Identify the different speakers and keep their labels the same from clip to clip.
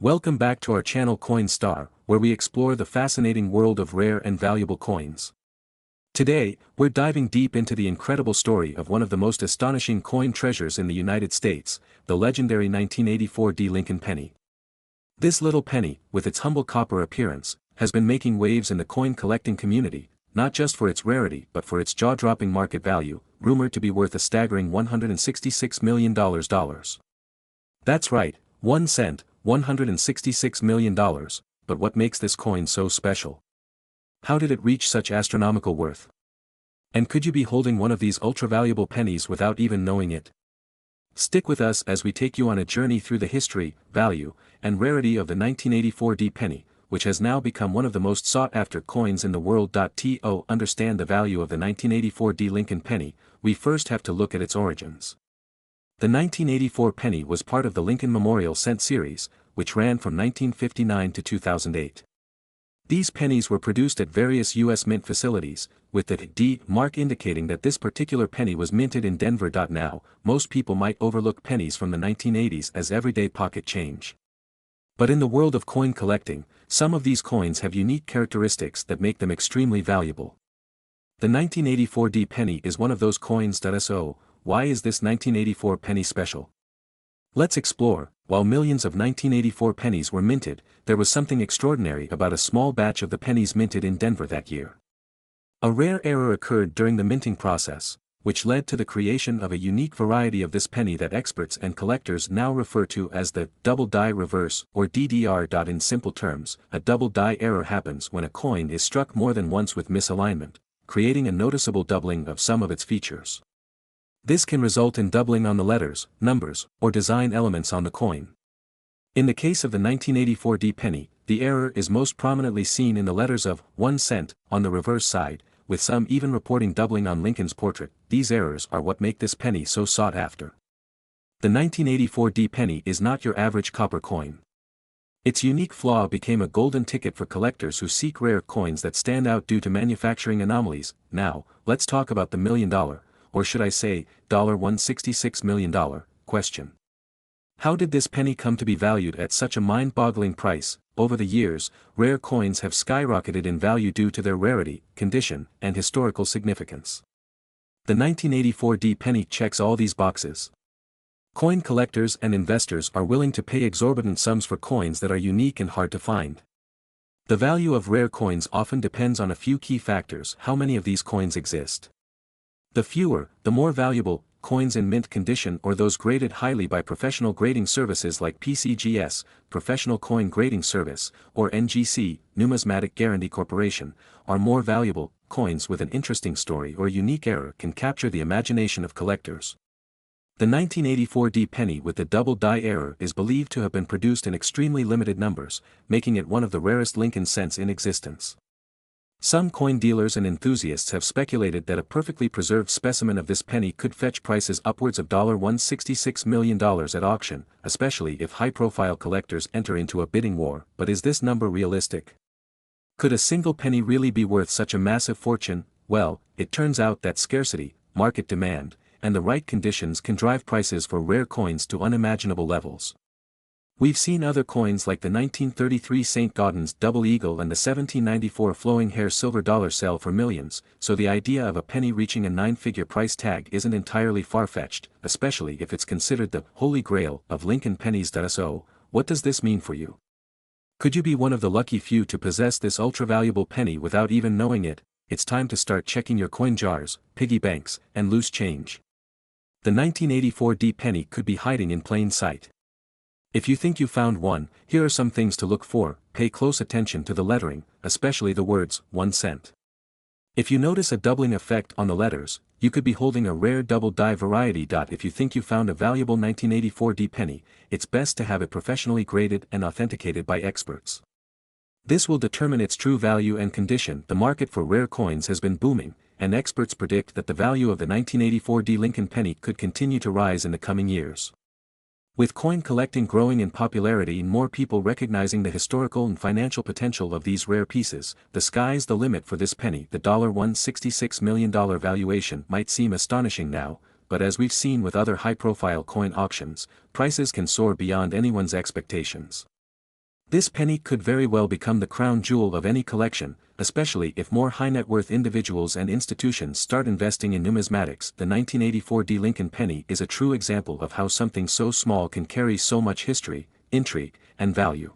Speaker 1: Welcome back to our channel Coin Star, where we explore the fascinating world of rare and valuable coins. Today, we're diving deep into the incredible story of one of the most astonishing coin treasures in the United States, the legendary 1984 Lincoln penny. This little penny, with its humble copper appearance, has been making waves in the coin collecting community, not just for its rarity but for its jaw-dropping market value, rumored to be worth a staggering $166 million. That's right, 1 cent, $166 million, but what makes this coin so special? How did it reach such astronomical worth? And could you be holding one of these ultra-valuable pennies without even knowing it? Stick with us as we take you on a journey through the history, value, and rarity of the 1984 penny, which has now become one of the most sought-after coins in the world. To understand the value of the 1984 Lincoln penny, we first have to look at its origins. The 1984 penny was part of the Lincoln Memorial Cent series, which ran from 1959 to 2008. These pennies were produced at various U.S. mint facilities, with the D mark indicating that this particular penny was minted in Denver. Now, most people might overlook pennies from the 1980s as everyday pocket change. But in the world of coin collecting, some of these coins have unique characteristics that make them extremely valuable. The 1984 penny is one of those coins. So, why is this 1984 penny special? Let's explore. While millions of 1984 pennies were minted, there was something extraordinary about a small batch of the pennies minted in Denver that year. A rare error occurred during the minting process, which led to the creation of a unique variety of this penny that experts and collectors now refer to as the double die reverse, or DDR. In simple terms, a double die error happens when a coin is struck more than once with misalignment, creating a noticeable doubling of some of its features. This can result in doubling on the letters, numbers, or design elements on the coin. In the case of the 1984 penny, the error is most prominently seen in the letters of 1 cent on the reverse side, with some even reporting doubling on Lincoln's portrait. These errors are what make this penny so sought after. The 1984 penny is not your average copper coin. Its unique flaw became a golden ticket for collectors who seek rare coins that stand out due to manufacturing anomalies. Now, let's talk about the $1 million, or should I say, $166 million, question. How did this penny come to be valued at such a mind-boggling price? Over the years, rare coins have skyrocketed in value due to their rarity, condition, and historical significance. The 1984 penny checks all these boxes. Coin collectors and investors are willing to pay exorbitant sums for coins that are unique and hard to find. The value of rare coins often depends on a few key factors. How many of these coins exist? The fewer, the more valuable. Coins in mint condition or those graded highly by professional grading services like PCGS, Professional Coin Grading Service, or NGC, Numismatic Guarantee Corporation, are more valuable. Coins with an interesting story or unique error can capture the imagination of collectors. The 1984 penny with the double die error is believed to have been produced in extremely limited numbers, making it one of the rarest Lincoln cents in existence. Some coin dealers and enthusiasts have speculated that a perfectly preserved specimen of this penny could fetch prices upwards of $166 million at auction, especially if high-profile collectors enter into a bidding war. But is this number realistic? Could a single penny really be worth such a massive fortune? Well, it turns out that scarcity, market demand, and the right conditions can drive prices for rare coins to unimaginable levels. We've seen other coins like the 1933 St. Gaudens Double Eagle and the 1794 Flowing Hair Silver Dollar sell for millions, so the idea of a penny reaching a 9-figure price tag isn't entirely far-fetched, especially if it's considered the holy grail of Lincoln pennies. So, what does this mean for you? Could you be one of the lucky few to possess this ultra-valuable penny without even knowing it? It's time to start checking your coin jars, piggy banks, and loose change. The 1984 penny could be hiding in plain sight. If you think you found one, here are some things to look for. Pay close attention to the lettering, especially the words 1 cent. If you notice a doubling effect on the letters, you could be holding a rare double die variety. If you think you found a valuable 1984 penny, it's best to have it professionally graded and authenticated by experts. This will determine its true value and condition. The market for rare coins has been booming, and experts predict that the value of the 1984 Lincoln penny could continue to rise in the coming years. With coin collecting growing in popularity and more people recognizing the historical and financial potential of these rare pieces, the sky's the limit for this penny. The $166 million valuation might seem astonishing now, but as we've seen with other high-profile coin auctions, prices can soar beyond anyone's expectations. This penny could very well become the crown jewel of any collection, especially if more high-net-worth individuals and institutions start investing in numismatics. The 1984 LincoIn penny is a true example of how something so small can carry so much history, intrigue, and value.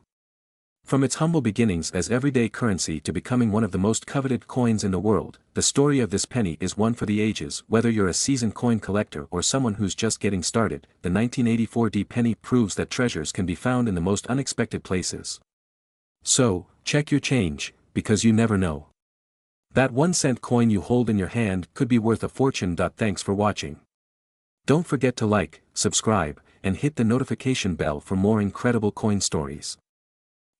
Speaker 1: From its humble beginnings as everyday currency to becoming one of the most coveted coins in the world, the story of this penny is one for the ages. Whether you're a seasoned coin collector or someone who's just getting started, the 1984 penny proves that treasures can be found in the most unexpected places. So, check your change, because you never know. That 1-cent coin you hold in your hand could be worth a fortune. Thanks for watching. Don't forget to like, subscribe, and hit the notification bell for more incredible coin stories.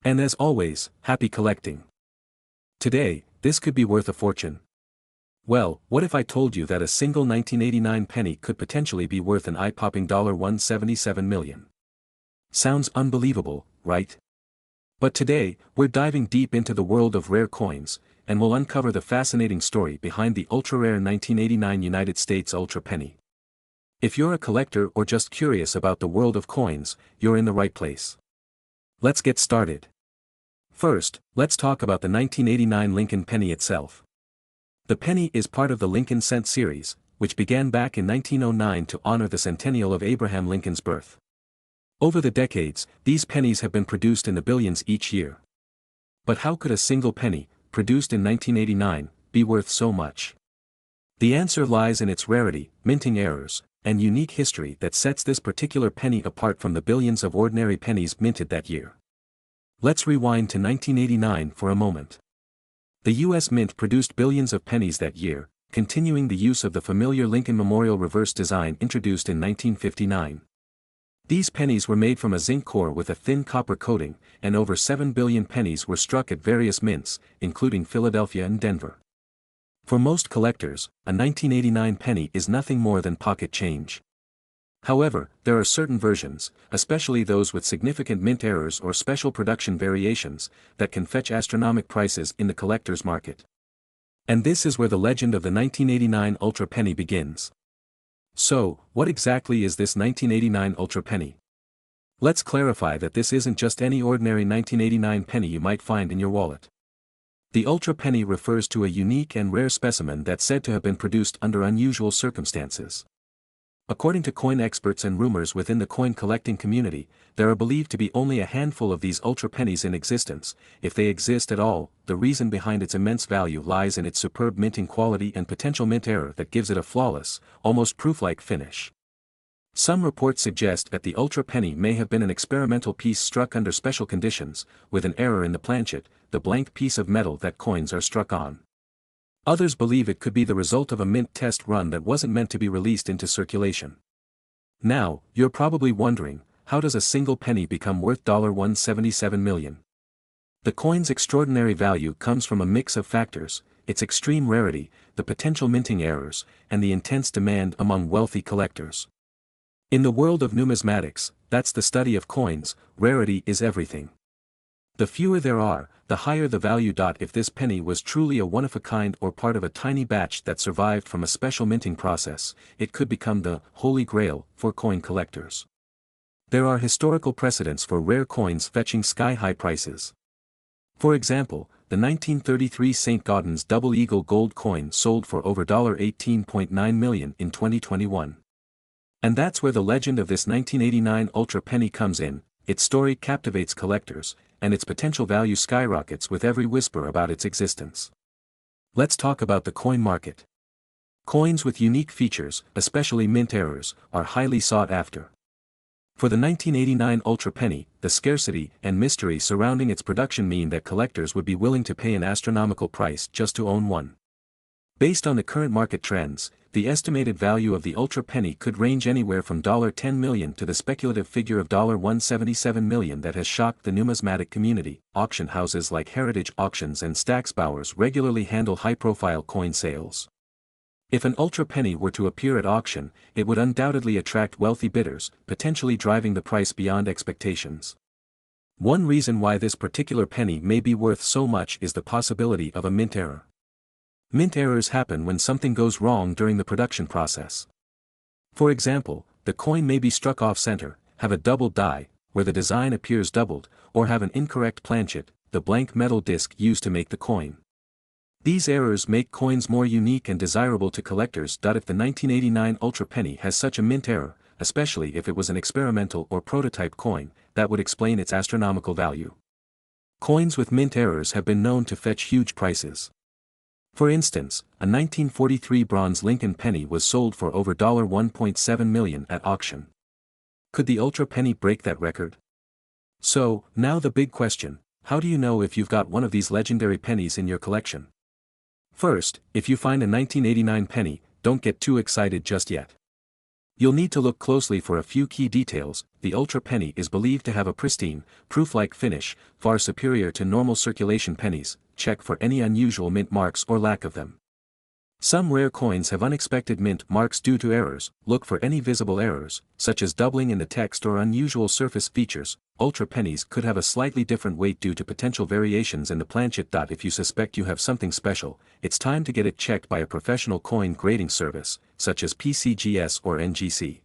Speaker 1: And as always, happy collecting. Today, this could be worth a fortune. Well, what if I told you that a single 1989 penny could potentially be worth an eye-popping $177 million? Sounds unbelievable, right? But today, we're diving deep into the world of rare coins, and we'll uncover the fascinating story behind the ultra-rare 1989 United States Ultra Penny. If you're a collector or just curious about the world of coins, you're in the right place. Let's get started. First, let's talk about the 1989 LincoIn penny itself. The penny is part of the Lincoln Cent series, which began back in 1909 to honor the centennial of Abraham Lincoln's birth. Over the decades, these pennies have been produced in the billions each year. But how could a single penny, produced in 1989, be worth so much? The answer lies in its rarity, minting errors, and unique history that sets this particular penny apart from the billions of ordinary pennies minted that year. Let's rewind to 1989 for a moment. The U.S. Mint produced billions of pennies that year, continuing the use of the familiar Lincoln Memorial reverse design introduced in 1959. These pennies were made from a zinc core with a thin copper coating, and over 7 billion pennies were struck at various mints, including Philadelphia and Denver. For most collectors, a 1989 penny is nothing more than pocket change. However, there are certain versions, especially those with significant mint errors or special production variations, that can fetch astronomical prices in the collector's market. And this is where the legend of the 1989 Ultra Penny begins. So, what exactly is this 1989 Ultra Penny? Let's clarify that this isn't just any ordinary 1989 penny you might find in your wallet. The Ultra Penny refers to a unique and rare specimen that's said to have been produced under unusual circumstances. According to coin experts and rumors within the coin collecting community, there are believed to be only a handful of these Ultra Pennies in existence. If they exist at all, the reason behind its immense value lies in its superb minting quality and potential mint error that gives it a flawless, almost proof-like finish. Some reports suggest that the Ultra Penny may have been an experimental piece struck under special conditions, with an error in the planchet, the blank piece of metal that coins are struck on. Others believe it could be the result of a mint test run that wasn't meant to be released into circulation. Now, you're probably wondering, how does a single penny become worth $177 million? The coin's extraordinary value comes from a mix of factors: its extreme rarity, the potential minting errors, and the intense demand among wealthy collectors. In the world of numismatics, that's the study of coins, rarity is everything. The fewer there are, the higher the value. If this penny was truly a one-of-a-kind or part of a tiny batch that survived from a special minting process, it could become the holy grail for coin collectors. There are historical precedents for rare coins fetching sky-high prices. For example, the 1933 St. Gaudens Double Eagle gold coin sold for over $18.9 million in 2021. And that's where the legend of this 1989 Ultra Penny comes in. Its story captivates collectors, and its potential value skyrockets with every whisper about its existence. Let's talk about the coin market. Coins with unique features, especially mint errors, are highly sought after. For the 1989 Ultra Penny, the scarcity and mystery surrounding its production mean that collectors would be willing to pay an astronomical price just to own one. Based on the current market trends, the estimated value of the Ultra Penny could range anywhere from $10 million to the speculative figure of $177 million that has shocked the numismatic community. Auction houses like Heritage Auctions and Stack's Bowers regularly handle high-profile coin sales. If an Ultra Penny were to appear at auction, it would undoubtedly attract wealthy bidders, potentially driving the price beyond expectations. One reason why this particular penny may be worth so much is the possibility of a mint error. Mint errors happen when something goes wrong during the production process. For example, the coin may be struck off-center, have a double die, where the design appears doubled, or have an incorrect planchet, the blank metal disc used to make the coin. These errors make coins more unique and desirable to collectors. If the 1989 Ultra Penny has such a mint error, especially if it was an experimental or prototype coin, that would explain its astronomical value. Coins with mint errors have been known to fetch huge prices. For instance, a 1943 bronze Lincoln penny was sold for over $1.7 million at auction. Could the Ultra Penny break that record? So, now the big question: how do you know if you've got one of these legendary pennies in your collection? First, if you find a 1989 penny, don't get too excited just yet. You'll need to look closely for a few key details. The Ultra Penny is believed to have a pristine, proof-like finish, far superior to normal circulation pennies. Check for any unusual mint marks or lack of them. Some rare coins have unexpected mint marks due to errors. Look for any visible errors, such as doubling in the text or unusual surface features. Ultra pennies could have a slightly different weight due to potential variations in the planchet. If you suspect you have something special, it's time to get it checked by a professional coin grading service, such as PCGS or NGC.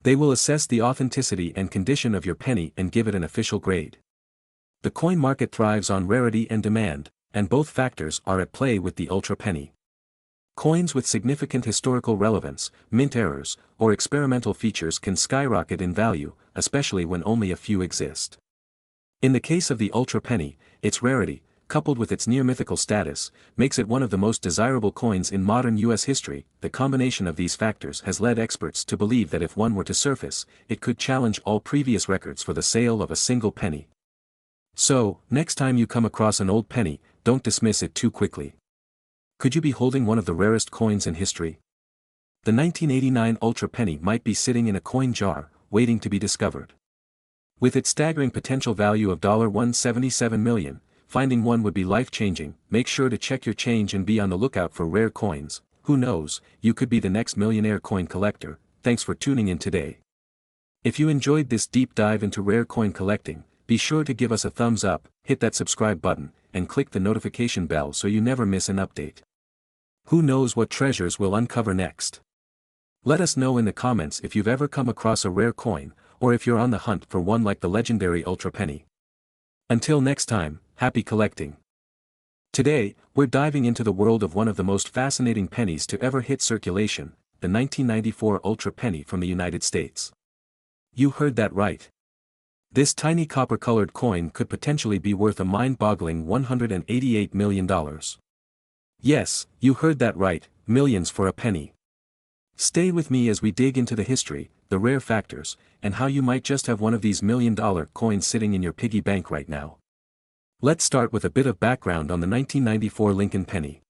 Speaker 1: They will assess the authenticity and condition of your penny and give it an official grade. The coin market thrives on rarity and demand, and both factors are at play with the Ultra Penny. Coins with significant historical relevance, mint errors, or experimental features can skyrocket in value, especially when only a few exist. In the case of the Ultra Penny, its rarity, coupled with its near-mythical status, makes it one of the most desirable coins in modern U.S. history. The combination of these factors has led experts to believe that if one were to surface, it could challenge all previous records for the sale of a single penny. So, next time you come across an old penny, don't dismiss it too quickly. Could you be holding one of the rarest coins in history? The 1989 Ultra Penny might be sitting in a coin jar, waiting to be discovered. With its staggering potential value of $177 million, finding one would be life-changing. Make sure to check your change and be on the lookout for rare coins. Who knows, you could be the next millionaire coin collector. Thanks for tuning in today. If you enjoyed this deep dive into rare coin collecting, be sure to give us a thumbs up, hit that subscribe button, and click the notification bell so you never miss an update. Who knows what treasures we'll uncover next? Let us know in the comments if you've ever come across a rare coin, or if you're on the hunt for one like the legendary Ultra Penny. Until next time, happy collecting. Today, we're diving into the world of one of the most fascinating pennies to ever hit circulation, the 1994 Ultra Penny from the United States. You heard that right. This tiny copper-colored coin could potentially be worth a mind-boggling $188 million. Yes, you heard that right, millions for a penny. Stay with me as we dig into the history, the rare factors, and how you might just have one of these million-dollar coins sitting in your piggy bank right now. Let's start with a bit of background on the 1994 Lincoln penny.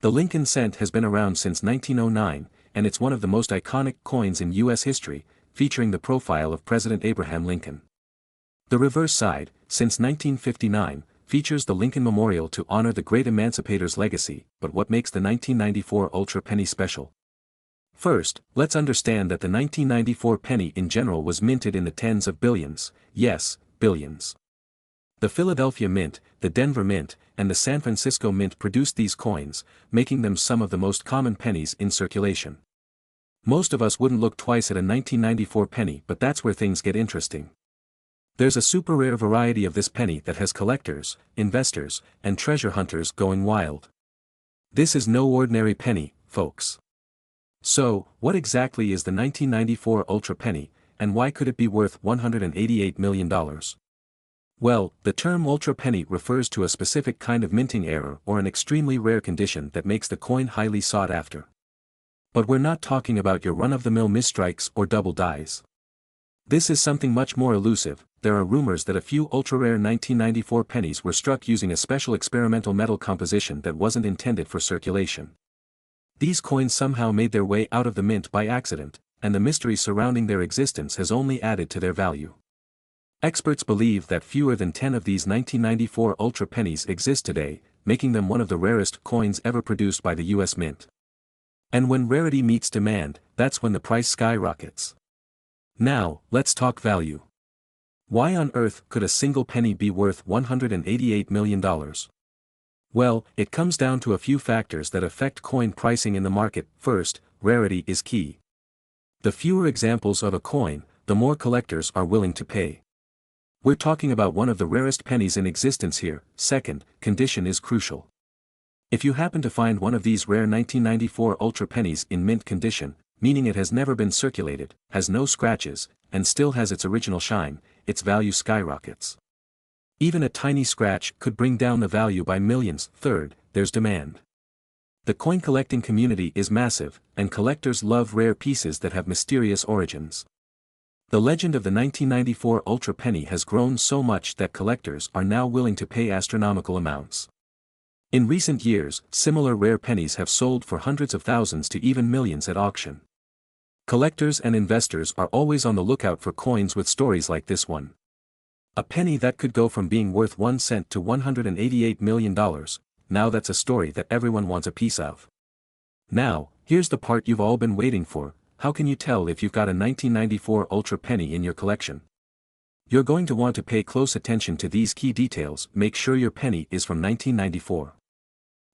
Speaker 1: The Lincoln cent has been around since 1909, and it's one of the most iconic coins in U.S. history, featuring the profile of President Abraham Lincoln. The reverse side, since 1959, features the Lincoln Memorial to honor the great emancipator's legacy. But what makes the 1994 Ultra Penny special? First, let's understand that the 1994 penny in general was minted in the tens of billions, yes, billions. The Philadelphia Mint, the Denver Mint, and the San Francisco Mint produced these coins, making them some of the most common pennies in circulation. Most of us wouldn't look twice at a 1994 penny, but that's where things get interesting. There's a super rare variety of this penny that has collectors, investors, and treasure hunters going wild. This is no ordinary penny, folks. So, what exactly is the 1994 Ultra Penny, and why could it be worth $188 million? Well, the term Ultra Penny refers to a specific kind of minting error or an extremely rare condition that makes the coin highly sought after. But we're not talking about your run-of-the-mill misstrikes or double dies. This is something much more elusive. There are rumors that a few ultra-rare 1994 pennies were struck using a special experimental metal composition that wasn't intended for circulation. These coins somehow made their way out of the mint by accident, and the mystery surrounding their existence has only added to their value. Experts believe that fewer than 10 of these 1994 Ultra pennies exist today, making them one of the rarest coins ever produced by the U.S. Mint. And when rarity meets demand, that's when the price skyrockets. Now, let's talk value. Why on earth could a single penny be worth $188 million? Well, it comes down to a few factors that affect coin pricing in the market. First, rarity is key. The fewer examples of a coin, the more collectors are willing to pay. We're talking about one of the rarest pennies in existence here. Second, condition is crucial. If you happen to find one of these rare 1994 Ultra pennies in mint condition, meaning it has never been circulated, has no scratches, and still has its original shine, its value skyrockets. Even a tiny scratch could bring down the value by millions. Third, there's demand. The coin collecting community is massive, and collectors love rare pieces that have mysterious origins. The legend of the 1994 Ultra penny has grown so much that collectors are now willing to pay astronomical amounts. In recent years, similar rare pennies have sold for hundreds of thousands to even millions at auction. Collectors and investors are always on the lookout for coins with stories like this one. A penny that could go from being worth 1 cent to $188 million, now that's a story that everyone wants a piece of. Now, here's the part you've all been waiting for: how can you tell if you've got a 1994 Ultra penny in your collection? You're going to want to pay close attention to these key details. Make sure your penny is from 1994.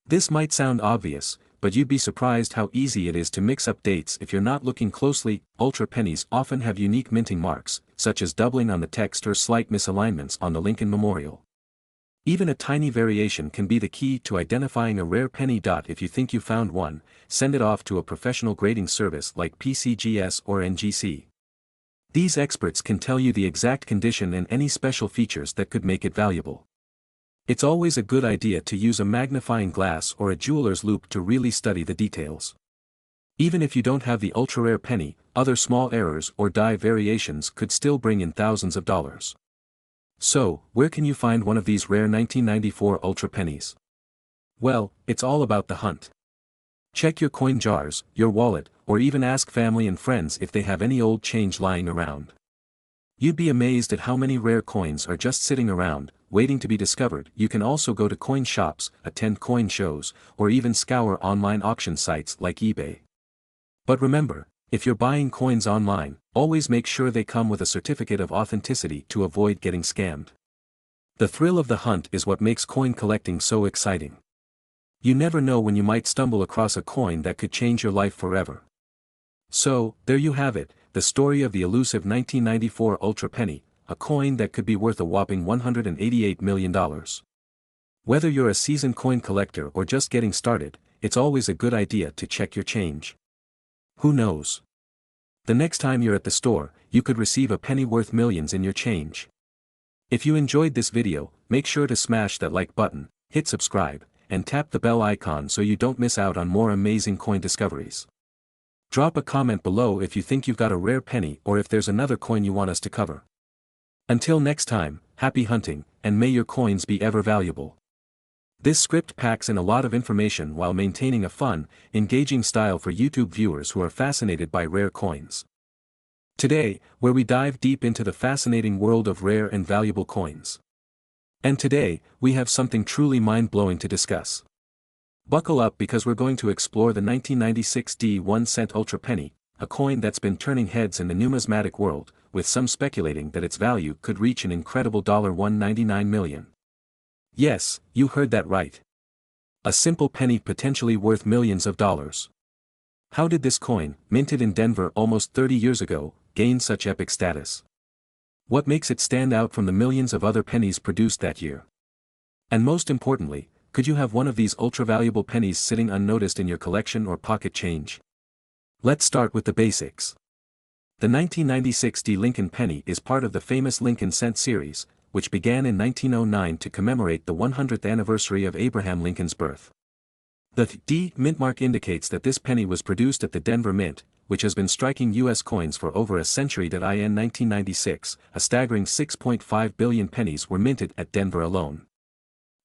Speaker 1: This might sound obvious, but you'd be surprised how easy it is to mix up dates if you're not looking closely. Ultra pennies often have unique minting marks, such as doubling on the text or slight misalignments on the Lincoln memorial. Even a tiny variation can be the key to identifying a rare penny. If you think you found one, send it off to a professional grading service like PCGS or NGC. These experts can tell you the exact condition and any special features that could make it valuable. It's always a good idea to use a magnifying glass or a jeweler's loupe to really study the details. Even if you don't have the ultra-rare penny, other small errors or die variations could still bring in thousands of dollars. So, where can you find one of these rare 1994 Ultra pennies? Well, it's all about the hunt. Check your coin jars, your wallet, or even ask family and friends if they have any old change lying around. You'd be amazed at how many rare coins are just sitting around, waiting to be discovered. You can also go to coin shops, attend coin shows, or even scour online auction sites like eBay. But remember, if you're buying coins online, always make sure they come with a certificate of authenticity to avoid getting scammed. The thrill of the hunt is what makes coin collecting so exciting. You never know when you might stumble across a coin that could change your life forever. So, there you have it, the story of the elusive 1994 Ultra penny, a coin that could be worth a whopping $188 million. Whether you're a seasoned coin collector or just getting started, it's always a good idea to check your change. Who knows? The next time you're at the store, you could receive a penny worth millions in your change. If you enjoyed this video, make sure to smash that like button, hit subscribe, and tap the bell icon so you don't miss out on more amazing coin discoveries. Drop a comment below if you think you've got a rare penny or if there's another coin you want us to cover. Until next time, happy hunting, and may your coins be ever valuable. This script packs in a lot of information while maintaining a fun, engaging style for YouTube viewers who are fascinated by rare coins. Today, where we dive deep into the fascinating world of rare and valuable coins. And today, we have something truly mind-blowing to discuss. Buckle up because we're going to explore the 1996 1 cent Ultra penny, a coin that's been turning heads in the numismatic world, with some speculating that its value could reach an incredible $199 million. Yes, you heard that right. A simple penny potentially worth millions of dollars. How did this coin, minted in Denver almost 30 years ago, gain such epic status? What makes it stand out from the millions of other pennies produced that year? And most importantly, could you have one of these ultra-valuable pennies sitting unnoticed in your collection or pocket change? Let's start with the basics. The 1996 Lincoln penny is part of the famous Lincoln cent series, which began in 1909 to commemorate the 100th anniversary of Abraham Lincoln's birth. The D mint mark indicates that this penny was produced at the Denver Mint, which has been striking U.S. coins for over a century. In 1996, a staggering 6.5 billion pennies were minted at Denver alone.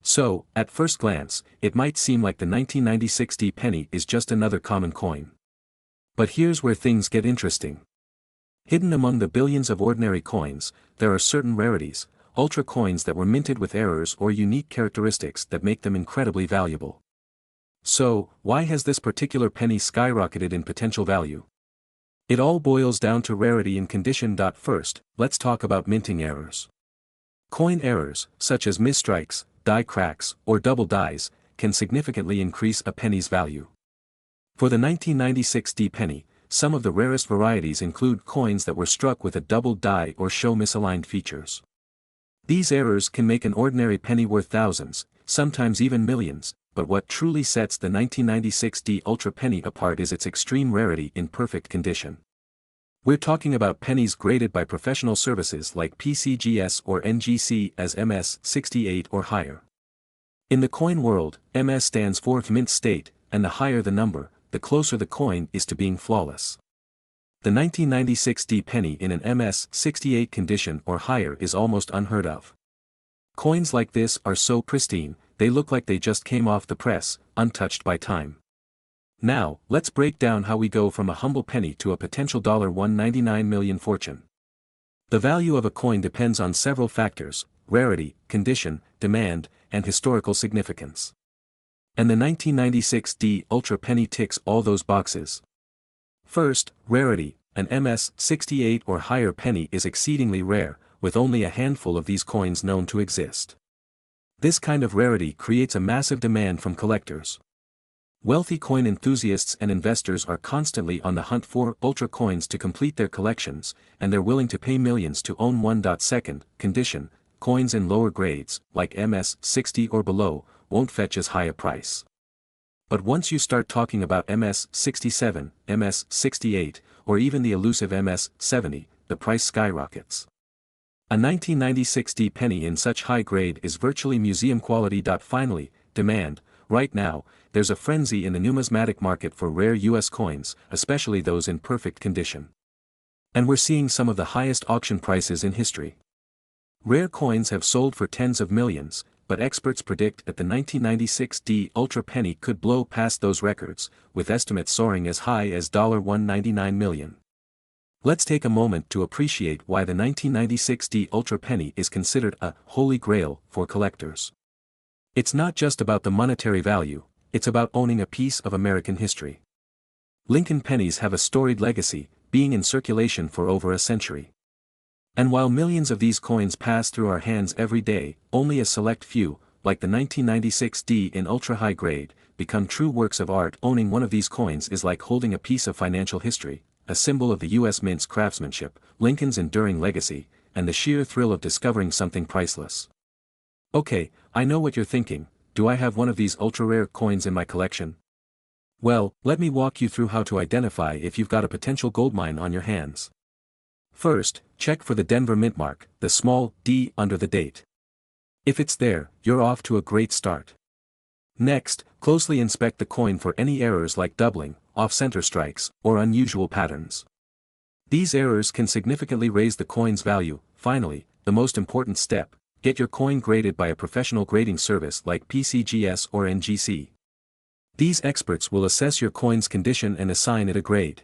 Speaker 1: So, at first glance, it might seem like the 1996 penny is just another common coin. But here's where things get interesting. Hidden among the billions of ordinary coins, there are certain rarities, ultra coins that were minted with errors or unique characteristics that make them incredibly valuable. So, why has this particular penny skyrocketed in potential value? It all boils down to rarity and condition. First, let's talk about minting errors. Coin errors, such as misstrikes, die cracks, or double dies, can significantly increase a penny's value. For the 1996 penny, some of the rarest varieties include coins that were struck with a double die or show misaligned features. These errors can make an ordinary penny worth thousands, sometimes even millions, but what truly sets the 1996D Ultra Penny apart is its extreme rarity in perfect condition. We're talking about pennies graded by professional services like PCGS or NGC as MS68 or higher. In the coin world, MS stands for mint state, and the higher the number, the closer the coin is to being flawless. The 1996D penny in an MS68 condition or higher is almost unheard of. Coins like this are so pristine, they look like they just came off the press, untouched by time. Now, let's break down how we go from a humble penny to a potential $199 million fortune. The value of a coin depends on several factors: rarity, condition, demand, and historical significance. And the 1996D Ultra Penny ticks all those boxes. First, rarity. An MS68 or higher penny is exceedingly rare, with only a handful of these coins known to exist. This kind of rarity creates a massive demand from collectors. Wealthy coin enthusiasts and investors are constantly on the hunt for ultra coins to complete their collections, and they're willing to pay millions to own one. Second, condition. Coins in lower grades, like MS60 or below, won't fetch as high a price. But once you start talking about MS67, MS68, or even the elusive MS70, the price skyrockets. A 1996D penny in such high grade is virtually museum quality. Finally, demand. Right now, there's a frenzy in the numismatic market for rare US coins, especially those in perfect condition. And we're seeing some of the highest auction prices in history. Rare coins have sold for tens of millions, but experts predict that the 1996D Ultra Penny could blow past those records, with estimates soaring as high as $199 million. Let's take a moment to appreciate why the 1996D Ultra Penny is considered a holy grail for collectors. It's not just about the monetary value, it's about owning a piece of American history. LincoIn Pennies have a storied legacy, being in circulation for over a century. And while millions of these coins pass through our hands every day, only a select few, like the 1996D in ultra-high grade, become true works of art. Owning one of these coins is like holding a piece of financial history, a symbol of the U.S. Mint's craftsmanship, Lincoln's enduring legacy, and the sheer thrill of discovering something priceless. Okay, I know what you're thinking: do I have one of these ultra-rare coins in my collection? Well, let me walk you through how to identify if you've got a potential goldmine on your hands. First, check for the Denver Mint mark, the small D under the date. If it's there, you're off to a great start. Next, closely inspect the coin for any errors like doubling, off-center strikes, or unusual patterns. These errors can significantly raise the coin's value. Finally, the most important step: get your coin graded by a professional grading service like PCGS or NGC. These experts will assess your coin's condition and assign it a grade.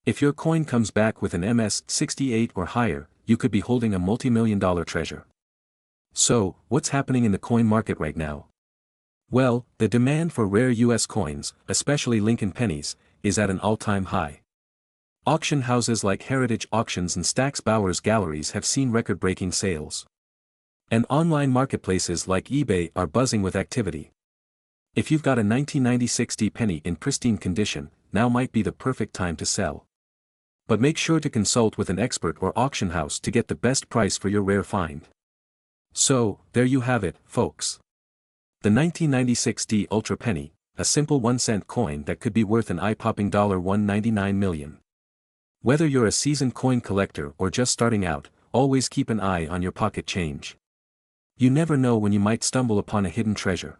Speaker 1: If your coin comes back with an MS68 or higher, you could be holding a multi-million-dollar treasure. So, what's happening in the coin market right now? Well, the demand for rare US coins, especially LincoIn Pennies, is at an all-time high. Auction houses like Heritage Auctions and Stack's Bowers Galleries have seen record-breaking sales. And online marketplaces like eBay are buzzing with activity. If you've got a 1996D penny in pristine condition, now might be the perfect time to sell. But make sure to consult with an expert or auction house to get the best price for your rare find. So, there you have it, folks. The 1996D Ultra Penny, a simple 1-cent coin that could be worth an eye-popping $199 million. Whether you're a seasoned coin collector or just starting out, always keep an eye on your pocket change. You never know when you might stumble upon a hidden treasure.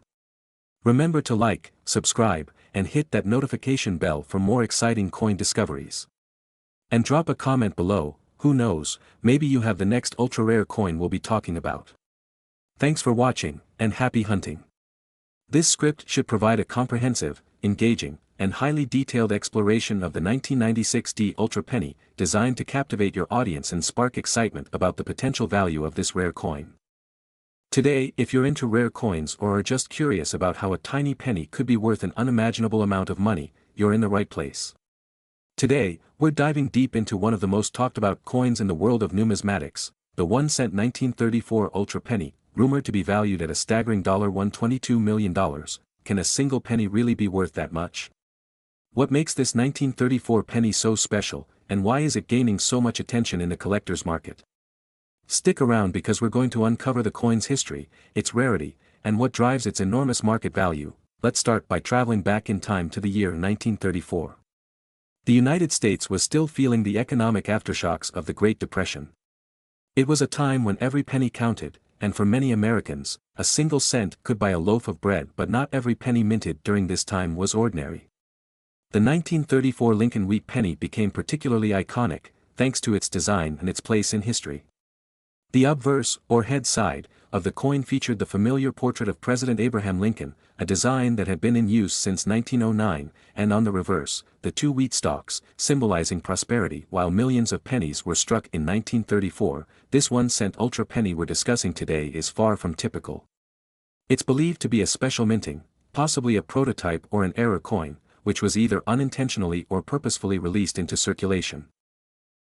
Speaker 1: Remember to like, subscribe, and hit that notification bell for more exciting coin discoveries. And drop a comment below. Who knows, maybe you have the next ultra-rare coin we'll be talking about. Thanks for watching, and happy hunting. This script should provide a comprehensive, engaging, and highly detailed exploration of the 1996D Ultra Penny, designed to captivate your audience and spark excitement about the potential value of this rare coin. Today, if you're into rare coins or are just curious about how a tiny penny could be worth an unimaginable amount of money, you're in the right place. Today, we're diving deep into one of the most talked about coins in the world of numismatics, the 1-cent 1934 Ultra Penny, rumored to be valued at a staggering $122 million. Can a single penny really be worth that much? What makes this 1934 penny so special, and why is it gaining so much attention in the collector's market? Stick around because we're going to uncover the coin's history, its rarity, and what drives its enormous market value. Let's start by traveling back in time to the year 1934. The United States was still feeling the economic aftershocks of the Great Depression. It was a time when every penny counted, and for many Americans, a single cent could buy a loaf of bread, but not every penny minted during this time was ordinary. The 1934 Lincoln wheat penny became particularly iconic, thanks to its design and its place in history. The obverse, or head side, of the coin featured the familiar portrait of President Abraham Lincoln, a design that had been in use since 1909, and on the reverse, the two wheat stalks, symbolizing prosperity. While millions of pennies were struck in 1934, this 1-cent ultra penny we're discussing today is far from typical. It's believed to be a special minting, possibly a prototype or an error coin, which was either unintentionally or purposefully released into circulation.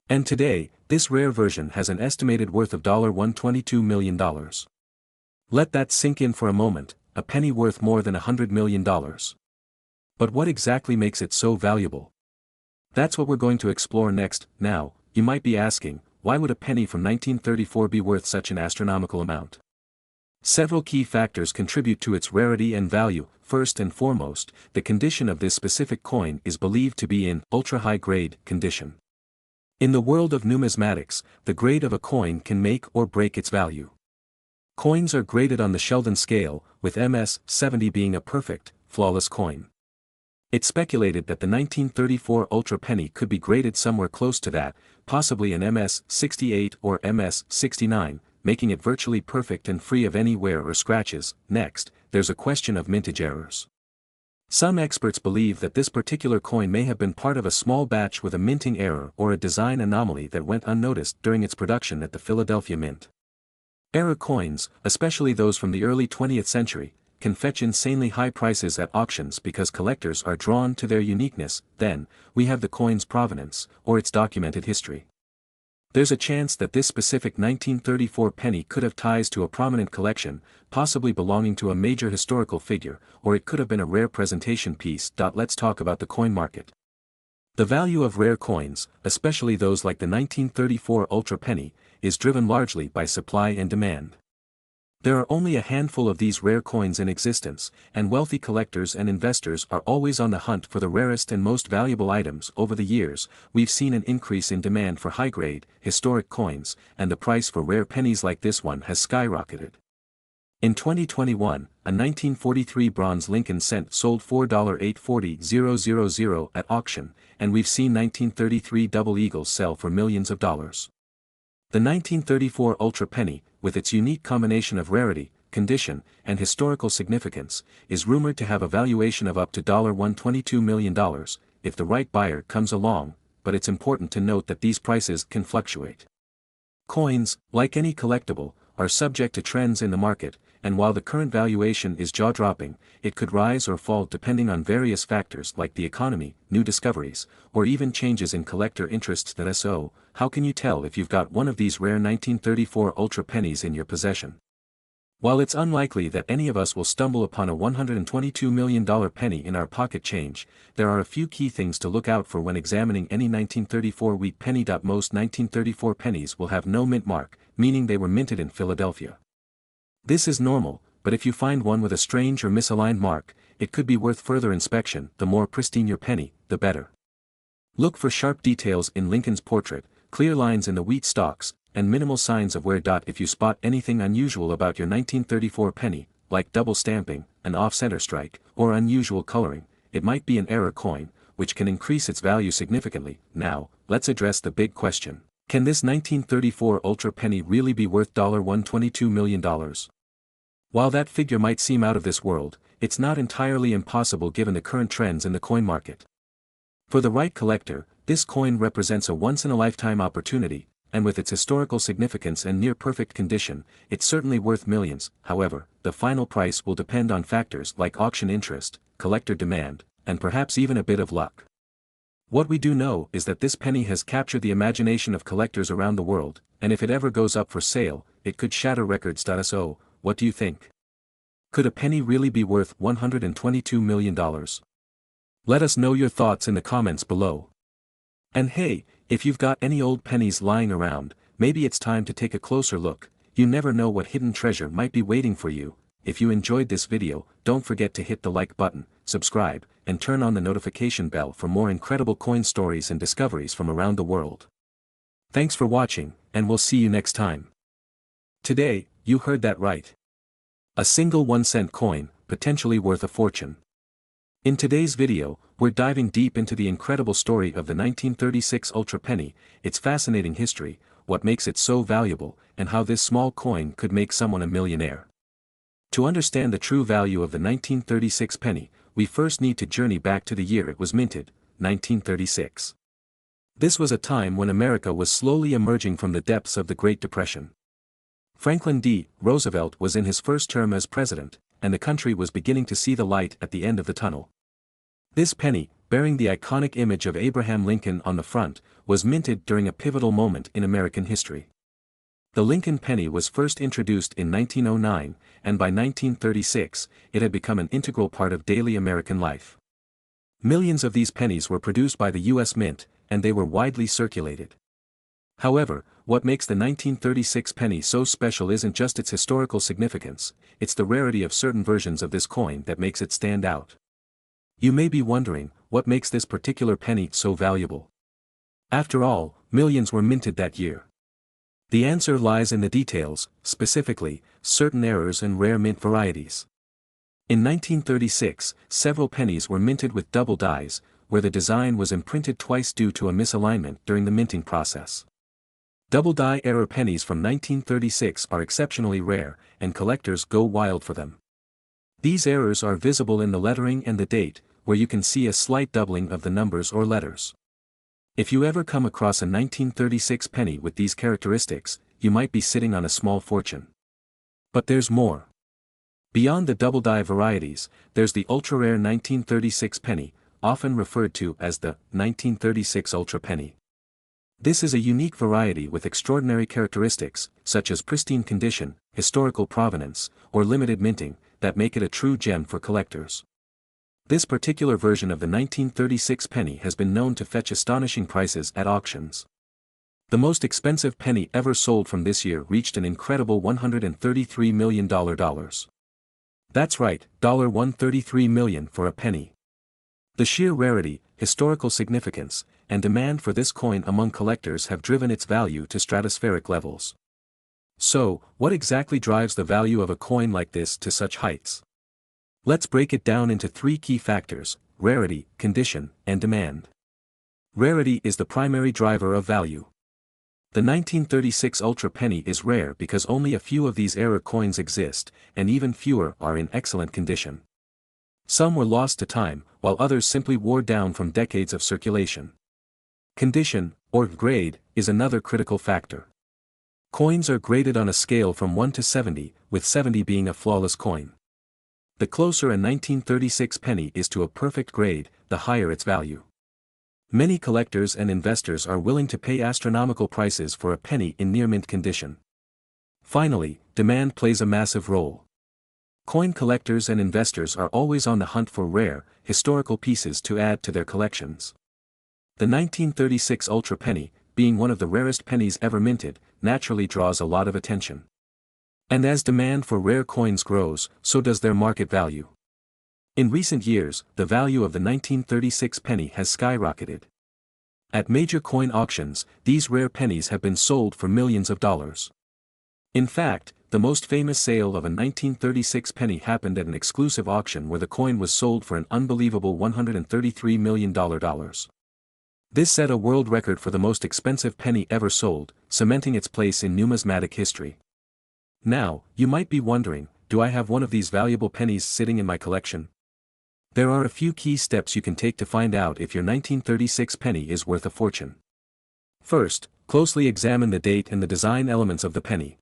Speaker 1: And today, this rare version has an estimated worth of $122 million. Let that sink in for a moment, a penny worth more than $100 million. But what exactly makes it so valuable? That's what we're going to explore next. Now, you might be asking, why would a penny from 1934 be worth such an astronomical amount? Several key factors contribute to its rarity and value. First and foremost, the condition of this specific coin is believed to be in ultra-high grade condition. In the world of numismatics, the grade of a coin can make or break its value. Coins are graded on the Sheldon scale, with MS 70 being a perfect, flawless coin. It's speculated that the 1934 Ultra Penny could be graded somewhere close to that, possibly an MS 68 or MS 69, making it virtually perfect and free of any wear or scratches. Next, there's a question of mintage errors. Some experts believe that this particular coin may have been part of a small batch with a minting error or a design anomaly that went unnoticed during its production at the Philadelphia Mint. Error coins, especially those from the early 20th century, can fetch insanely high prices at auctions because collectors are drawn to their uniqueness. Then, we have the coin's provenance, or its documented history. There's a chance that this specific 1934 penny could have ties to a prominent collection, possibly belonging to a major historical figure, or it could have been a rare presentation piece. Let's talk about the coin market. The value of rare coins, especially those like the 1934 Ultra Penny, is driven largely by supply and demand. There are only a handful of these rare coins in existence, and wealthy collectors and investors are always on the hunt for the rarest and most valuable items. Over the years, we've seen an increase in demand for high-grade, historic coins, and the price for rare pennies like this one has skyrocketed. In 2021, a 1943 bronze Lincoln cent sold for $840,000 at auction, and we've seen 1933 double eagles sell for millions of dollars. The 1934 Ultra Penny, with its unique combination of rarity, condition, and historical significance, is rumored to have a valuation of up to $122 million, if the right buyer comes along, but it's important to note that these prices can fluctuate. Coins, like any collectible, are subject to trends in the market, and while the current valuation is jaw-dropping, it could rise or fall depending on various factors like the economy, new discoveries, or even changes in collector interests. So, how can you tell if you've got one of these rare 1934 Ultra Pennies in your possession? While it's unlikely that any of us will stumble upon a $122 million penny in our pocket change, there are a few key things to look out for when examining any 1934 wheat penny. Most 1934 pennies will have no mint mark, meaning they were minted in Philadelphia. This is normal, but if you find one with a strange or misaligned mark, it could be worth further inspection. The more pristine your penny, the better. Look for sharp details in Lincoln's portrait, clear lines in the wheat stalks, and minimal signs of wear. If you spot anything unusual about your 1934 penny, like double stamping, an off-center strike, or unusual coloring, it might be an error coin, which can increase its value significantly. Now, let's address the big question. Can this 1934 Ultra Penny really be worth $122 million? While that figure might seem out of this world, it's not entirely impossible given the current trends in the coin market. For the right collector, this coin represents a once-in-a-lifetime opportunity, and with its historical significance and near-perfect condition, it's certainly worth millions. However, the final price will depend on factors like auction interest, collector demand, and perhaps even a bit of luck. What we do know is that this penny has captured the imagination of collectors around the world, and if it ever goes up for sale, it could shatter records. So, what do you think? Could a penny really be worth $122 million? Let us know your thoughts in the comments below. And hey, if you've got any old pennies lying around, maybe it's time to take a closer look. You never know what hidden treasure might be waiting for you. If you enjoyed this video, don't forget to hit the like button, subscribe, and turn on the notification bell for more incredible coin stories and discoveries from around the world. Thanks for watching, and we'll see you next time. Today, you heard that right. A single 1-cent coin, potentially worth a fortune. In today's video, we're diving deep into the incredible story of the 1936 Ultra Penny, its fascinating history, what makes it so valuable, and how this small coin could make someone a millionaire. To understand the true value of the 1936 penny, we first need to journey back to the year it was minted, 1936. This was a time when America was slowly emerging from the depths of the Great Depression. Franklin D. Roosevelt was in his first term as president, and the country was beginning to see the light at the end of the tunnel. This penny, bearing the iconic image of Abraham Lincoln on the front, was minted during a pivotal moment in American history. The Lincoln penny was first introduced in 1909, and by 1936, it had become an integral part of daily American life. Millions of these pennies were produced by the U.S. Mint, and they were widely circulated. However, what makes the 1936 penny so special isn't just its historical significance, it's the rarity of certain versions of this coin that makes it stand out. You may be wondering, what makes this particular penny so valuable? After all, millions were minted that year. The answer lies in the details, specifically, certain errors and rare mint varieties. In 1936, several pennies were minted with double dies, where the design was imprinted twice due to a misalignment during the minting process. Double die error pennies from 1936 are exceptionally rare, and collectors go wild for them. These errors are visible in the lettering and the date, where you can see a slight doubling of the numbers or letters. If you ever come across a 1936 penny with these characteristics, you might be sitting on a small fortune. But there's more. Beyond the double die varieties, there's the ultra-rare 1936 penny, often referred to as the 1936 Ultra Penny. This is a unique variety with extraordinary characteristics, such as pristine condition, historical provenance, or limited minting, that make it a true gem for collectors. This particular version of the 1936 penny has been known to fetch astonishing prices at auctions. The most expensive penny ever sold from this year reached an incredible $133 million. That's right, $133 million for a penny. The sheer rarity, historical significance, and demand for this coin among collectors have driven its value to stratospheric levels. So, what exactly drives the value of a coin like this to such heights? Let's break it down into three key factors: rarity, condition, and demand. Rarity is the primary driver of value. The 1936 Ultra Penny is rare because only a few of these error coins exist, and even fewer are in excellent condition. Some were lost to time, while others simply wore down from decades of circulation. Condition, or grade, is another critical factor. Coins are graded on a scale from 1 to 70, with 70 being a flawless coin. The closer a 1936 penny is to a perfect grade, the higher its value. Many collectors and investors are willing to pay astronomical prices for a penny in near-mint condition. Finally, demand plays a massive role. Coin collectors and investors are always on the hunt for rare, historical pieces to add to their collections. The 1936 Ultra Penny, being one of the rarest pennies ever minted, naturally draws a lot of attention. And as demand for rare coins grows, so does their market value. In recent years, the value of the 1936 penny has skyrocketed. At major coin auctions, these rare pennies have been sold for millions of dollars. In fact, the most famous sale of a 1936 penny happened at an exclusive auction where the coin was sold for an unbelievable $133 million. This set a world record for the most expensive penny ever sold, cementing its place in numismatic history. Now, you might be wondering, do I have one of these valuable pennies sitting in my collection? There are a few key steps you can take to find out if your 1936 penny is worth a fortune. First, closely examine the date and the design elements of the penny.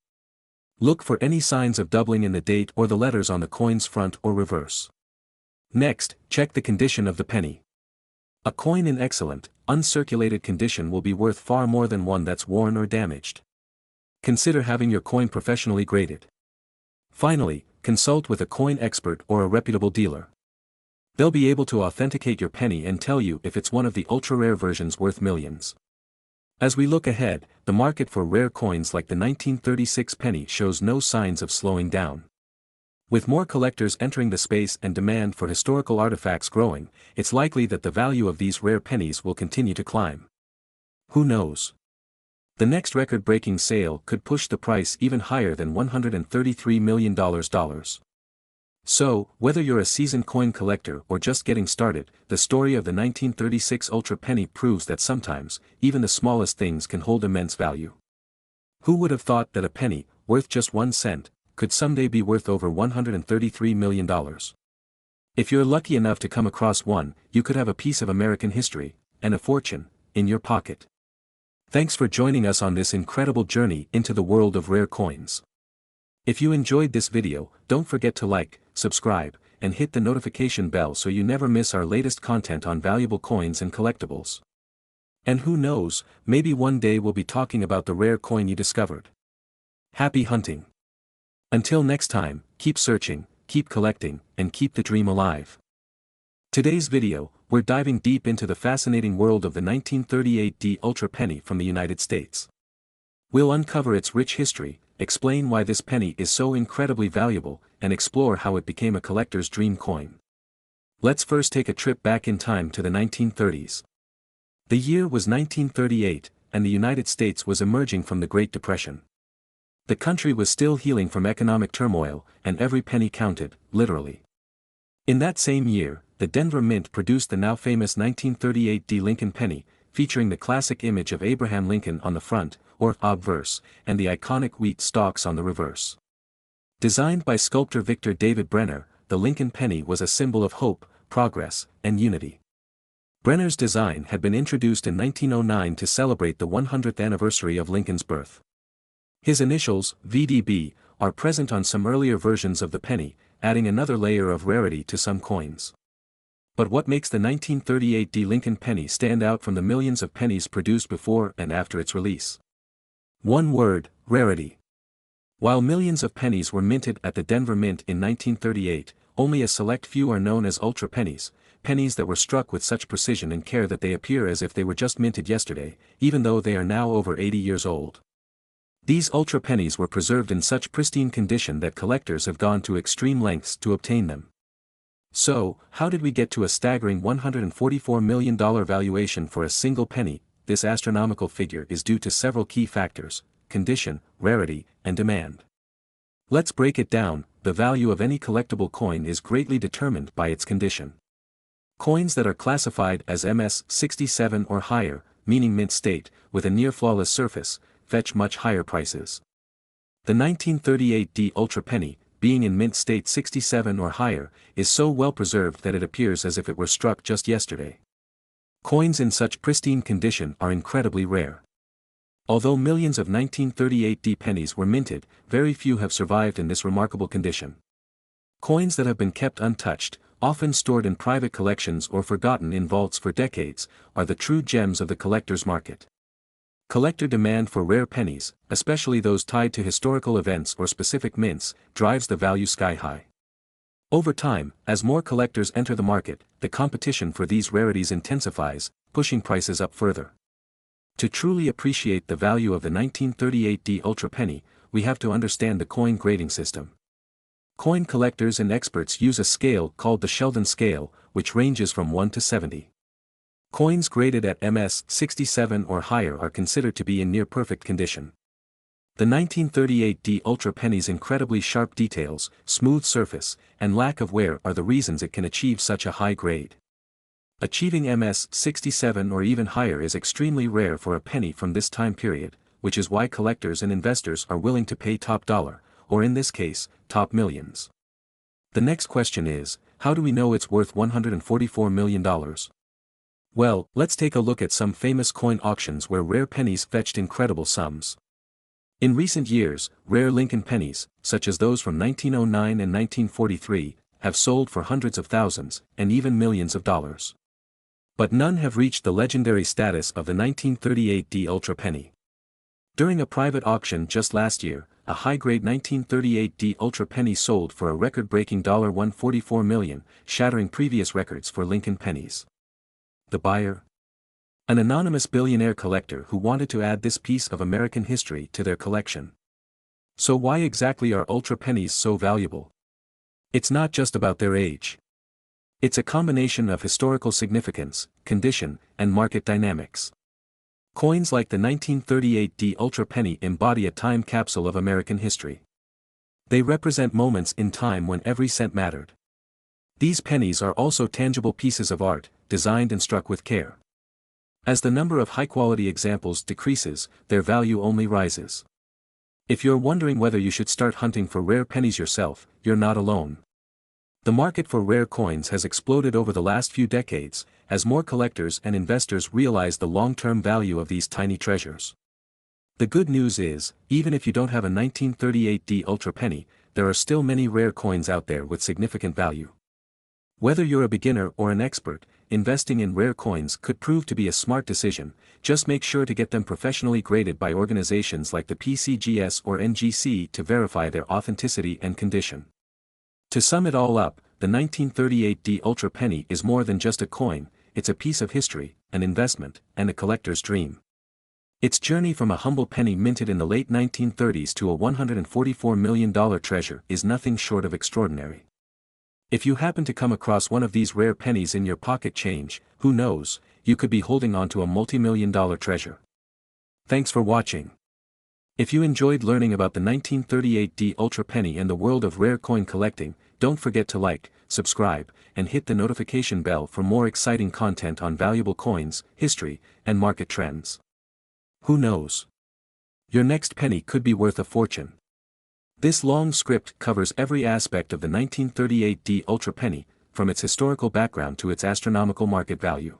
Speaker 1: Look for any signs of doubling in the date or the letters on the coin's front or reverse. Next, check the condition of the penny. A coin in excellent, uncirculated condition will be worth far more than one that's worn or damaged. Consider having your coin professionally graded. Finally, consult with a coin expert or a reputable dealer. They'll be able to authenticate your penny and tell you if it's one of the ultra-rare versions worth millions. As we look ahead, the market for rare coins like the 1936 penny shows no signs of slowing down. With more collectors entering the space and demand for historical artifacts growing, it's likely that the value of these rare pennies will continue to climb. Who knows? The next record-breaking sale could push the price even higher than $133 million. So, whether you're a seasoned coin collector or just getting started, the story of the 1936 Ultra Penny proves that sometimes, even the smallest things can hold immense value. Who would have thought that a penny, worth just 1 cent, could someday be worth over $133 million? If you're lucky enough to come across one, you could have a piece of American history, and a fortune, in your pocket. Thanks for joining us on this incredible journey into the world of rare coins. If you enjoyed this video, don't forget to like, subscribe, and hit the notification bell so you never miss our latest content on valuable coins and collectibles. And who knows, maybe one day we'll be talking about the rare coin you discovered. Happy hunting! Until next time, keep searching, keep collecting, and keep the dream alive. Today's video, we're diving deep into the fascinating world of the 1938 Ultra Penny from the United States. We'll uncover its rich history, explain why this penny is so incredibly valuable, and explore how it became a collector's dream coin. Let's first take a trip back in time to the 1930s. The year was 1938, and the United States was emerging from the Great Depression. The country was still healing from economic turmoil, and every penny counted, literally. In that same year, the Denver Mint produced the now famous 1938 LincoIn Penny, featuring the classic image of Abraham Lincoln on the front, or obverse, and the iconic wheat stalks on the reverse. Designed by sculptor Victor David Brenner, the Lincoln Penny was a symbol of hope, progress, and unity. Brenner's design had been introduced in 1909 to celebrate the 100th anniversary of Lincoln's birth. His initials, VDB, are present on some earlier versions of the penny, adding another layer of rarity to some coins. But what makes the 1938 Lincoln Penny stand out from the millions of pennies produced before and after its release? One word: rarity. While millions of pennies were minted at the Denver Mint in 1938, only a select few are known as ultra pennies, pennies that were struck with such precision and care that they appear as if they were just minted yesterday, even though they are now over 80 years old. These ultra pennies were preserved in such pristine condition that collectors have gone to extreme lengths to obtain them. So, how did we get to a staggering $144 million valuation for a single penny? This astronomical figure is due to several key factors: condition, rarity, and demand. Let's break it down. The value of any collectible coin is greatly determined by its condition. Coins that are classified as MS-67 or higher, meaning mint state, with a near-flawless surface, fetch much higher prices. The 1938 Ultra Penny, being in mint state 67 or higher, is so well preserved that it appears as if it were struck just yesterday. Coins in such pristine condition are incredibly rare. Although millions of 1938 pennies were minted, very few have survived in this remarkable condition. Coins that have been kept untouched, often stored in private collections or forgotten in vaults for decades, are the true gems of the collector's market. Collector demand for rare pennies, especially those tied to historical events or specific mints, drives the value sky high. Over time, as more collectors enter the market, the competition for these rarities intensifies, pushing prices up further. To truly appreciate the value of the 1938 Ultra Penny, we have to understand the coin grading system. Coin collectors and experts use a scale called the Sheldon scale, which ranges from 1 to 70. Coins graded at MS-67 or higher are considered to be in near-perfect condition. The 1938 Ultra Penny's incredibly sharp details, smooth surface, and lack of wear are the reasons it can achieve such a high grade. Achieving MS-67 or even higher is extremely rare for a penny from this time period, which is why collectors and investors are willing to pay top dollar, or in this case, top millions. The next question is, how do we know it's worth $144 million? Well, let's take a look at some famous coin auctions where rare pennies fetched incredible sums. In recent years, rare Lincoln pennies, such as those from 1909 and 1943, have sold for hundreds of thousands, and even millions of dollars. But none have reached the legendary status of the 1938 Ultra Penny. During a private auction just last year, a high-grade 1938 D Ultra penny sold for a record-breaking $144 million, shattering previous records for LincoIn Pennies. The buyer? An anonymous billionaire collector who wanted to add this piece of American history to their collection. So why exactly are Ultra pennies so valuable? It's not just about their age. It's a combination of historical significance, condition, and market dynamics. Coins like the 1938 D Ultra penny embody a time capsule of American history. They represent moments in time when every cent mattered. These pennies are also tangible pieces of art, designed and struck with care. As the number of high-quality examples decreases, their value only rises. If you're wondering whether you should start hunting for rare pennies yourself, you're not alone. The market for rare coins has exploded over the last few decades, as more collectors and investors realize the long-term value of these tiny treasures. The good news is, even if you don't have a 1938 D Ultra penny, there are still many rare coins out there with significant value. Whether you're a beginner or an expert, investing in rare coins could prove to be a smart decision. Just make sure to get them professionally graded by organizations like the PCGS or NGC to verify their authenticity and condition. To sum it all up, the 1938 D Ultra penny is more than just a coin, it's a piece of history, an investment, and a collector's dream. Its journey from a humble penny minted in the late 1930s to a $144 million treasure is nothing short of extraordinary. If you happen to come across one of these rare pennies in your pocket change, who knows, you could be holding on to a multi-million-dollar treasure. Thanks for watching. If you enjoyed learning about the 1938 D Ultra penny and the world of rare coin collecting, don't forget to like, subscribe, and hit the notification bell for more exciting content on valuable coins, history, and market trends. Who knows? Your next penny could be worth a fortune. This long script covers every aspect of the 1938 D Ultra penny, from its historical background to its astronomical market value.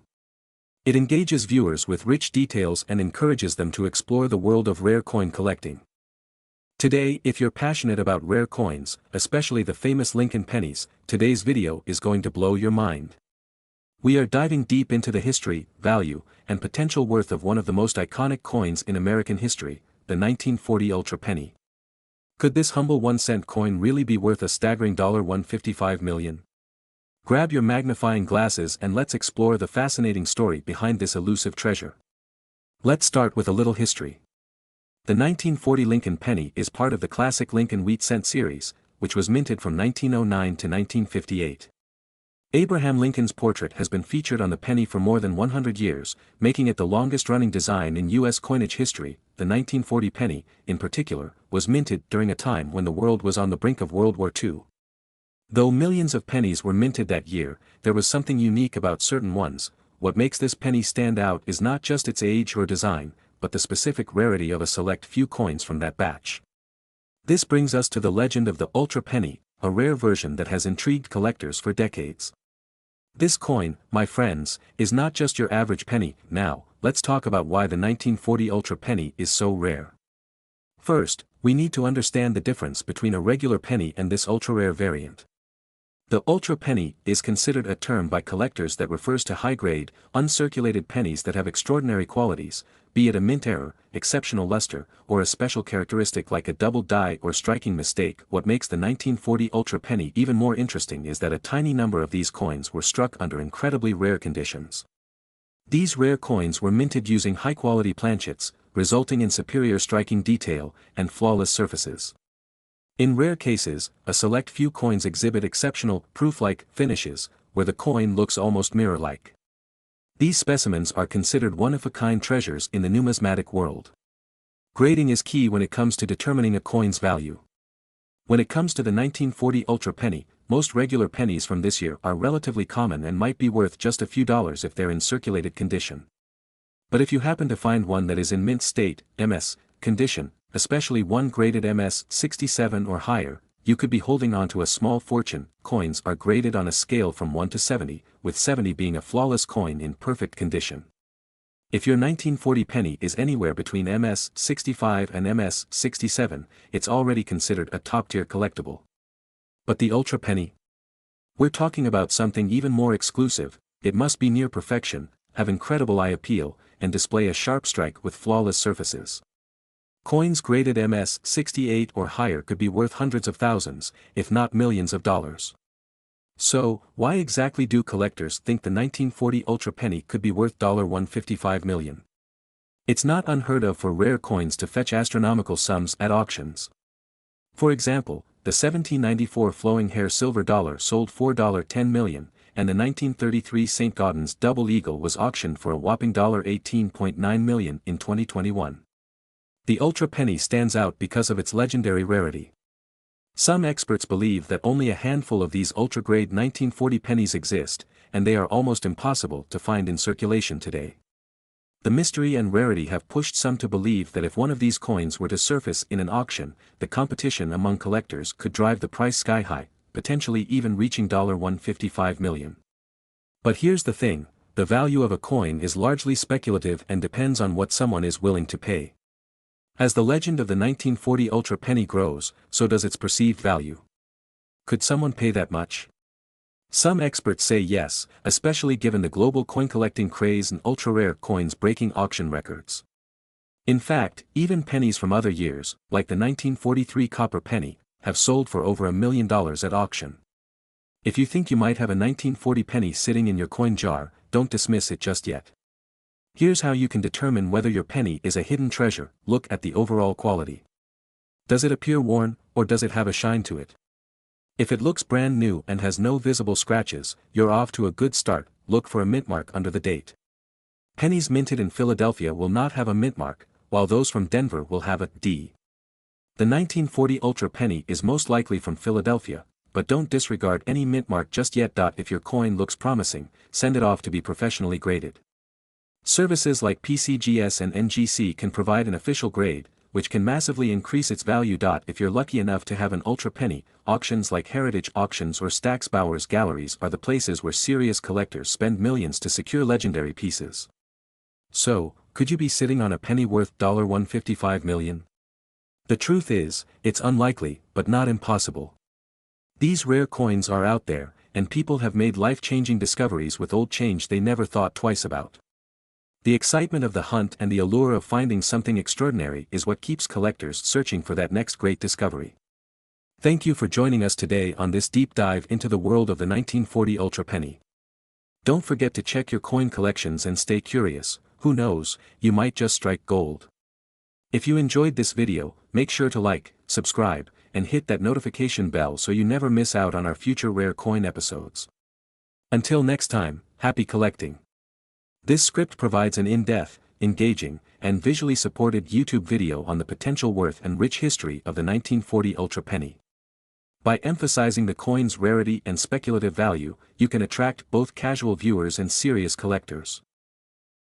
Speaker 1: It engages viewers with rich details and encourages them to explore the world of rare coin collecting. Today, if you're passionate about rare coins, especially the famous LincoIn pennies, today's video is going to blow your mind. We are diving deep into the history, value, and potential worth of one of the most iconic coins in American history, the 1940 Ultra penny. Could this humble 1-cent coin really be worth a staggering $155 million? Grab your magnifying glasses and let's explore the fascinating story behind this elusive treasure. Let's start with a little history. The 1940 LincoIn penny is part of the classic LincoIn wheat cent series, which was minted from 1909 to 1958. Abraham Lincoln's portrait has been featured on the penny for more than 100 years, making it the longest-running design in U.S. coinage history. The 1940 penny, in particular, was minted during a time when the world was on the brink of World War II. Though millions of pennies were minted that year, there was something unique about certain ones. What makes this penny stand out is not just its age or design, but the specific rarity of a select few coins from that batch. This brings us to the legend of the Ultra penny, a rare version that has intrigued collectors for decades. This coin, my friends, is not just your average penny. Now, let's talk about why the 1940 Ultra penny is so rare. First, we need to understand the difference between a regular penny and this ultra-rare variant. The Ultra penny is considered a term by collectors that refers to high-grade, uncirculated pennies that have extraordinary qualities, be it a mint error, exceptional luster, or a special characteristic like a double die or striking mistake. What makes the 1940 Ultra penny even more interesting is that a tiny number of these coins were struck under incredibly rare conditions. These rare coins were minted using high-quality planchets, resulting in superior striking detail and flawless surfaces. In rare cases, a select few coins exhibit exceptional, proof-like finishes, where the coin looks almost mirror-like. These specimens are considered one-of-a-kind treasures in the numismatic world. Grading is key when it comes to determining a coin's value. When it comes to the 1940 Ultra penny, most regular pennies from this year are relatively common and might be worth just a few dollars if they're in circulated condition. But if you happen to find one that is in mint state, MS, condition, especially one graded MS 67 or higher, you could be holding on to a small fortune. Coins are graded on a scale from 1 to 70, with 70 being a flawless coin in perfect condition. If your 1940 penny is anywhere between MS 65 and MS 67, it's already considered a top-tier collectible. But the Ultra penny? We're talking about something even more exclusive. It must be near perfection, have incredible eye appeal, and display a sharp strike with flawless surfaces. Coins graded MS-68 or higher could be worth hundreds of thousands, if not millions of dollars. So, why exactly do collectors think the 1940 Ultra Penny could be worth $155 million? It's not unheard of for rare coins to fetch astronomical sums at auctions. For example, the 1794 flowing hair silver dollar sold for $10 million, and the 1933 St. Gaudens double eagle was auctioned for a whopping $18.9 million in 2021. The Ultra Penny stands out because of its legendary rarity. Some experts believe that only a handful of these ultra-grade 1940 pennies exist, and they are almost impossible to find in circulation today. The mystery and rarity have pushed some to believe that if one of these coins were to surface in an auction, the competition among collectors could drive the price sky high, potentially even reaching $155 million. But here's the thing, the value of a coin is largely speculative and depends on what someone is willing to pay. As the legend of the 1940 Ultra Penny grows, so does its perceived value. Could someone pay that much? Some experts say yes, especially given the global coin collecting craze and ultra-rare coins breaking auction records. In fact, even pennies from other years, like the 1943 copper penny, have sold for over $1 million at auction. If you think you might have a 1940 penny sitting in your coin jar, don't dismiss it just yet. Here's how you can determine whether your penny is a hidden treasure. Look at the overall quality. Does it appear worn, or does it have a shine to it? If it looks brand new and has no visible scratches, you're off to a good start. Look for a mint mark under the date. Pennies minted in Philadelphia will not have a mint mark, while those from Denver will have a D. The 1940 Ultra Penny is most likely from Philadelphia, but don't disregard any mint mark just yet. If your coin looks promising, send it off to be professionally graded. Services like PCGS and NGC can provide an official grade, which can massively increase its value. If you're lucky enough to have an Ultra Penny, auctions like Heritage Auctions or Stax Bowers Galleries are the places where serious collectors spend millions to secure legendary pieces. So, could you be sitting on a penny worth $155 million? The truth is, it's unlikely, but not impossible. These rare coins are out there, and people have made life-changing discoveries with old change they never thought twice about. The excitement of the hunt and the allure of finding something extraordinary is what keeps collectors searching for that next great discovery. Thank you for joining us today on this deep dive into the world of the 1940 Ultra Penny. Don't forget to check your coin collections and stay curious. Who knows, you might just strike gold. If you enjoyed this video, make sure to like, subscribe, and hit that notification bell so you never miss out on our future rare coin episodes. Until next time, happy collecting. This script provides an in-depth, engaging, and visually supported YouTube video on the potential worth and rich history of the 1940 Ultra Penny. By emphasizing the coin's rarity and speculative value, you can attract both casual viewers and serious collectors.